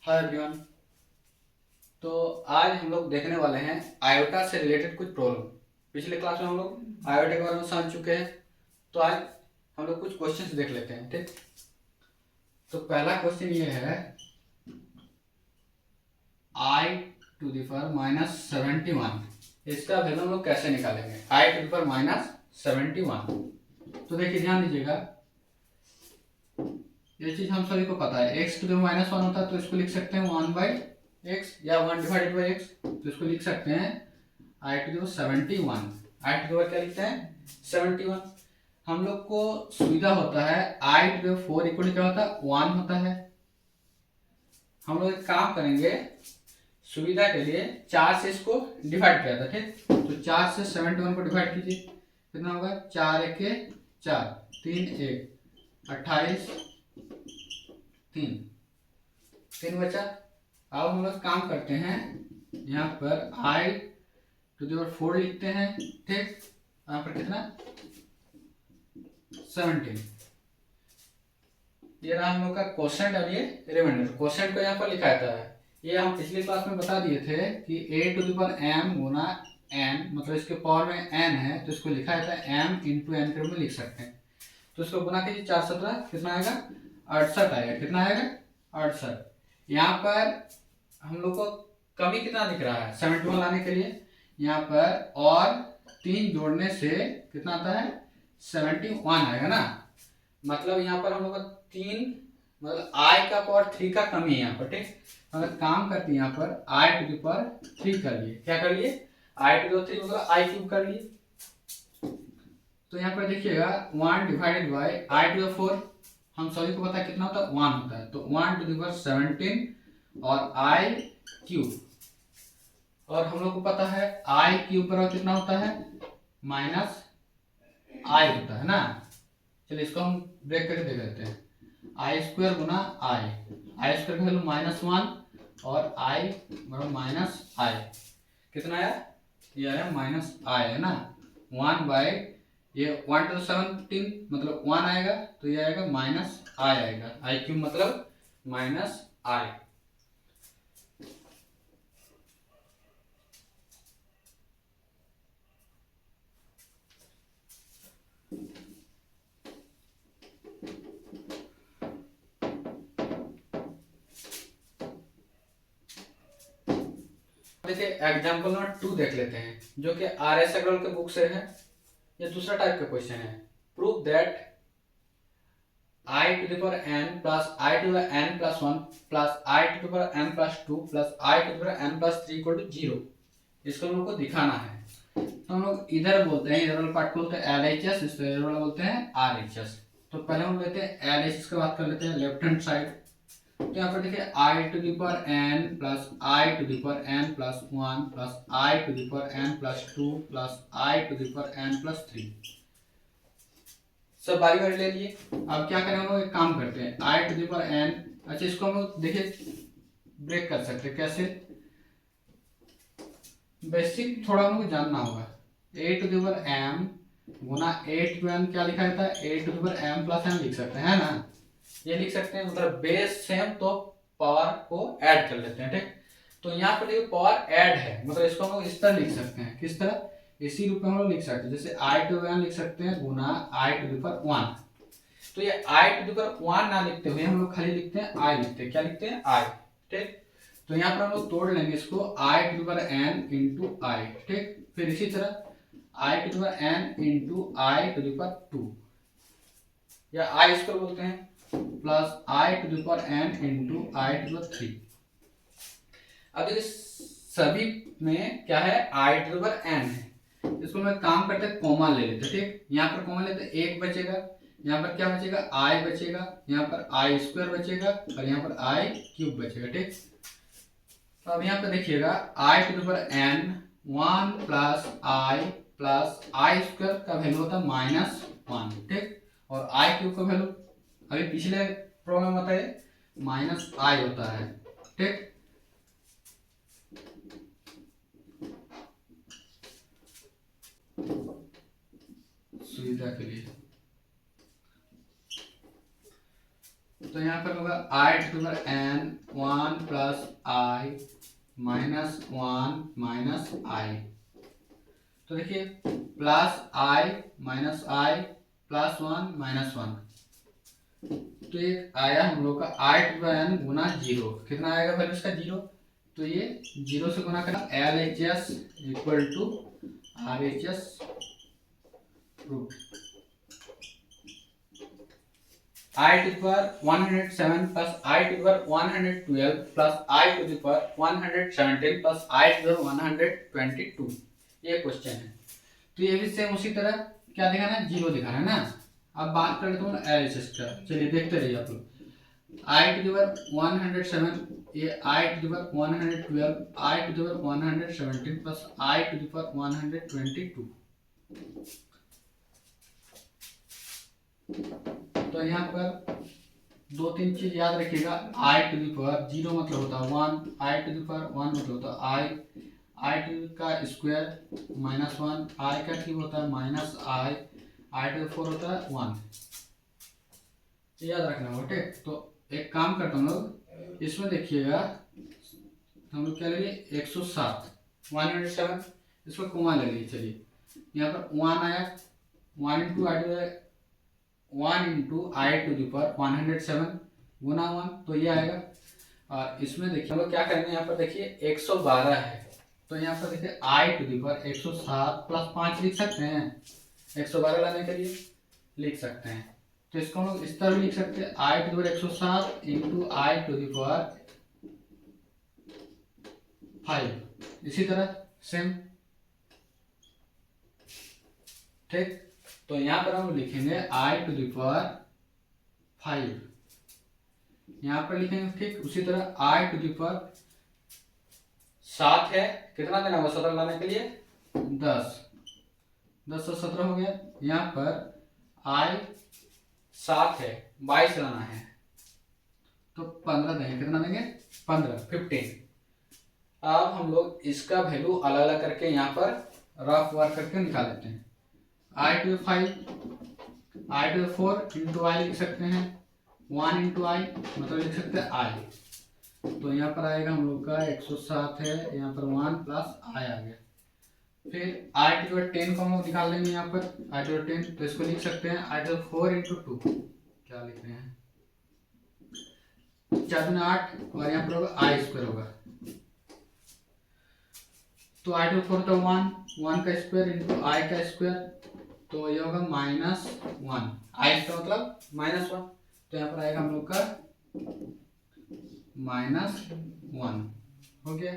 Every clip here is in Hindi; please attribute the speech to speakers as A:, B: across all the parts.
A: Hi everyone. तो आज हम लोग देखने वाले हैं आयोटा से रिलेटेड कुछ प्रॉब्लम। पिछले क्लास में हम लोग आयोटा के बारे में समझ चुके हैं। तो आज हम लोग कुछ क्वेश्चंस देख लेते हैं। ठीक, तो पहला क्वेश्चन ये है i to the power minus 71, इसका वैल्यू हम लोग कैसे निकालेंगे। आई टू द पावर माइनस 71। तो देखिए ध्यान दीजिएगा, ये चीज हम सभी को पता है, एक्स टू द माइनस 1 होता है तो इसको लिख सकते हैं 1/x या 1/x। तो इसको लिख सकते हैं i to the 71। I to the क्या लिखते हैं 71। हम लोग को सुविधा होता है आई टू द 4 इक्वल क्या होता है 1 होता है। हम लोग एक काम करेंगे, सुविधा के लिए 4 से इसको डिवाइड किया था। ठीक, तो 4 से 71 को डिवाइड कीजिए, कितना होगा 4 1 4 3 1 28 3 बचा। अब हम लोग काम करते हैं, यहाँ पर आई टू द पावर 4 लिखते हैं। ठीक, यहाँ पर कितना 17। ये रहा हम लोग का क्वोशंट और ये रिमाइंडर। क्वोशंट को यहाँ पर लिखा जाता है, ये हम पिछली क्लास में बता दिए थे कि a to the power m गुना n, मतलब इसके पावर में n है तो इसको लिखा जाता है m इंटू n के रूप में लिख सकते हैं। तो इसको गुना कीजिए 4 17 कितना आएगा 68 आएगा। कितना आएगा 68। यहाँ पर हम लोग को कमी कितना दिख रहा है 71 लाने के लिए, यहाँ पर और 3 जोड़ने से कितना आता है 71 आएगा ना। मतलब यहाँ पर हम लोग का 3 मतलब i का पावर 3 का कमी है यहाँ पर। ठीक, अगर काम करते हैं यहाँ पर आई टू द पावर 3 कर लिए, क्या कर लिए आई टू द पावर 3 मतलब आई क्यूब कर लिए। तो यहाँ पर देखिएगा 1 divided by i to the 4, हम सभी को पता है कितना होता है 1 होता है। तो 1 टू द पावर 17 और आई क्यूब, और हम लोग को पता है आई क्यूब पर कितना होता है माइनस आई होता है ना। चलिए इसको हम ब्रेक करके देख लेते हैं, आई स्क्वायर गुना आई स्क्वायर का वैल्यू -1 और आई बराबर माइनस आई, कितना आया ये आया माइनस आई है ना। 1 बाई ये 1 टू 17 मतलब 1 आएगा तो ये आएगा माइनस आई आएगा, आई क्यूब मतलब माइनस आई। देखिए एग्जाम्पल नंबर 2 देख लेते हैं, जो कि RS अग्रवाल के बुक से है। ये दूसरा टाइप का क्वेश्चन है, prove that i to the power n plus i to the n plus 1 plus i to the power n plus 2 plus i to the power n plus 3 equal to 0। इसको हम लोग को दिखाना है। तो हम लोग इधर बोलते हैं, इधर वाला पार्ट बोलते हैं LHS, इधर वाला बोलते हैं RHS। तो पहले हम लेते हैं LHS की बात कर लेते हैं, लेफ्ट हैंड साइड। तो यहाँ पर देखिए i to the power n plus i to the power n plus 1 plus i to the power n plus 2 plus i to the power n plus 3, सब बारी बारी ले लिए। अब क्या करें हम लोग, एक काम करते हैं i to the power n, अच्छा इसको हम लोग देखिए ब्रेक कर सकते हैं कैसे, बेसिक थोड़ा हम लोग जानना होगा। a to the power m गुना a टू n क्या लिखा जाता है a to the power m plus n लिख सकते हैं, है ना। ये लिख सकते हैं, मतलब बेस सेम तो पावर को ऐड कर लेते हैं। ठीक, तो यहाँ पर देखिए पावर ऐड है, मतलब इसको हम लोग इस तरह लिख सकते हैं, किस तरह, इसी रूप में हम लोग लिख सकते हैं। जैसे आई टू n लिख सकते हैं गुना आई टू द पावर 1। तो ये आई टू द पावर 1 ना लिखते हुए हम लोग खाली लिखते हैं आई, लिखते हैं क्या लिखते हैं आई। ठीक, तो यहाँ पर हम लोग तोड़ लेंगे इसको i to the power n into i. ठीक, फिर इसी तरह i to the power n into i to the power 2 या आई स्क्वायर बोलते हैं, plus i to the power n into i to the power 3। अब देखिए सभी में क्या है i to the power n है, इसको मैं काम करते हैं कॉमा ले लेते हैं। ठीक, यहाँ पर कॉमा लेते हैं, एक बचेगा, यहाँ पर क्या बचेगा आई बचेगा, यहाँ पर आई स्क्वायर बचेगा और यहाँ पर आई क्यूब बचेगा। ठीक, तो अब यहाँ पर देखिएगा i to the power n 1 plus i square का वैल्यू होता है -1। ठीक, और आई क्यूब का वैल्यू अभी पिछले प्रॉब्लम होता है माइनस आई होता है। ठीक, सुविधा के लिए तो यहाँ पर होगा i to the power n 1 -1 minus i. तो देखिए +i +1 -1, तो ये आया हम लोग का i⁴ गुना 0। कितना आएगा वैल्यू इसका 0, तो ये 0 से गुना करना LHS equal to RHS root i⁴107 plus i⁴112 plus i⁴117 plus i⁴122, ये क्वेश्चन है। तो ये भी सेम उसी तरह क्या दिखाना है, 0 दिखाना है ना। अब बात कर लेते हैं LHS का, चलिए देखते रहिए आप लोग। i⁴107 ये i⁴112 i⁴117 प्लस i⁴122। तो यहाँ पर 2-3 चीज याद रखिएगा। i⁴0 मतलब होता है 1, i⁴1 मतलब होता है i का स्क्वायर -1, i का क्यूब होता है -i, i⁴ होता है 1, याद रखना हो। ठीक, तो एक काम करता हूँ लोग, इसमें देखिएगा हम लोग क्या ले लिए 107 107, इसको कोमा ले लीजिए। चलिए यहाँ पर 1 आया, 1 इंटू i⁴107 गुना 1, तो ये आएगा। और इसमें देखिए हम लोग क्या करेंगे, यहाँ पर देखिए 112 है, तो यहाँ पर देखिए i⁴ 107 प्लस 5 लिख सकते हैं, 112 लाने के लिए लिख सकते हैं। तो इसको हम लोग इस तरह भी लिख सकते हैं i⁴ 107 इंटू i⁴ 5, इसी तरह सेम। ठीक, तो यहाँ पर हम लिखेंगे i⁴ 5, यहाँ पर लिखेंगे। ठीक, उसी तरह i⁴ 7 है, कितना देना होगा 17 लाने के लिए 10, 10 से 17 हो गया। यहाँ पर i 7 है, 22 लाना है, तो 15 देंगे, कितना देंगे 15। अब हम लोग इसका वैल्यू अलग अलग करके यहाँ पर रफ वर्क करके निकाल लेते हैं। i⁴ इंटू आई लिख सकते हैं, 1 इंटू आई मतलब लिख सकते हैं i, तो यहाँ पर आएगा हम लोग का 107 है, यहाँ पर 1 प्लस i आ गया। फिर i⁴ को हम लोग निकाल लेंगे, यहाँ पर i⁴ तो इसको लिख सकते हैं i⁴ इंटू 2, क्या लिख रहे हैं 4 दूनी 8, और यहाँ पर होगा i² होगा, तो i⁴ होता है 1 का स्क्वायर इंटू i का स्क्वायर, तो ये होगा -1, i का मतलब -1, तो यहाँ पर आएगा हम लोग का -1 हो गया।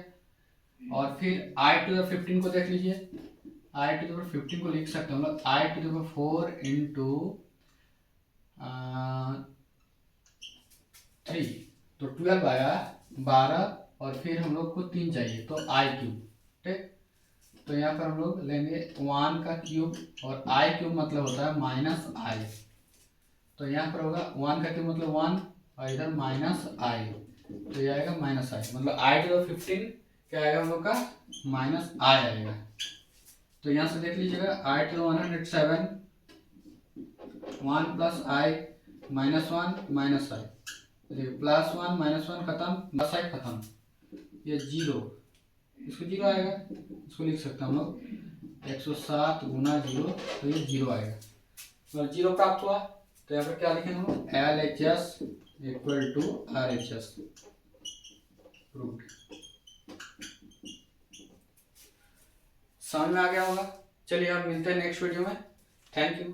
A: और फिर i⁴ को देख लीजिए, i⁴ को लिख सकते हैं हम लोग i⁴ इंटू 3, तो 12 आया 12, और फिर हम लोग को 3 चाहिए, तो i³। ठीक, तो यहाँ पर हम लोग लेंगे 1 का क्यूब, और i³ मतलब होता है -i, तो यहाँ पर होगा 1 का क्यूब मतलब 1, और इधर -i, तो ये आएगा -i, मतलब i⁴ क्या आएगा हम लोग का -i आएगा। तो यहाँ से देख लीजिएगा i⁴107 1 प्लस i -1 -i, +1 -1 खत्म, +i खत्म, ये 0, इसको 0 आएगा, इसको लिख सकते हैं हम लोग 107 गुना 0, तो ये 0 आएगा, तो 0 प्राप्त हुआ। तो यहाँ पर क्या लिखेंगे हम LHS equal to RHS root. समझ में आ गया होगा। चलिए अब मिलते हैं नेक्स्ट वीडियो में, थैंक यू।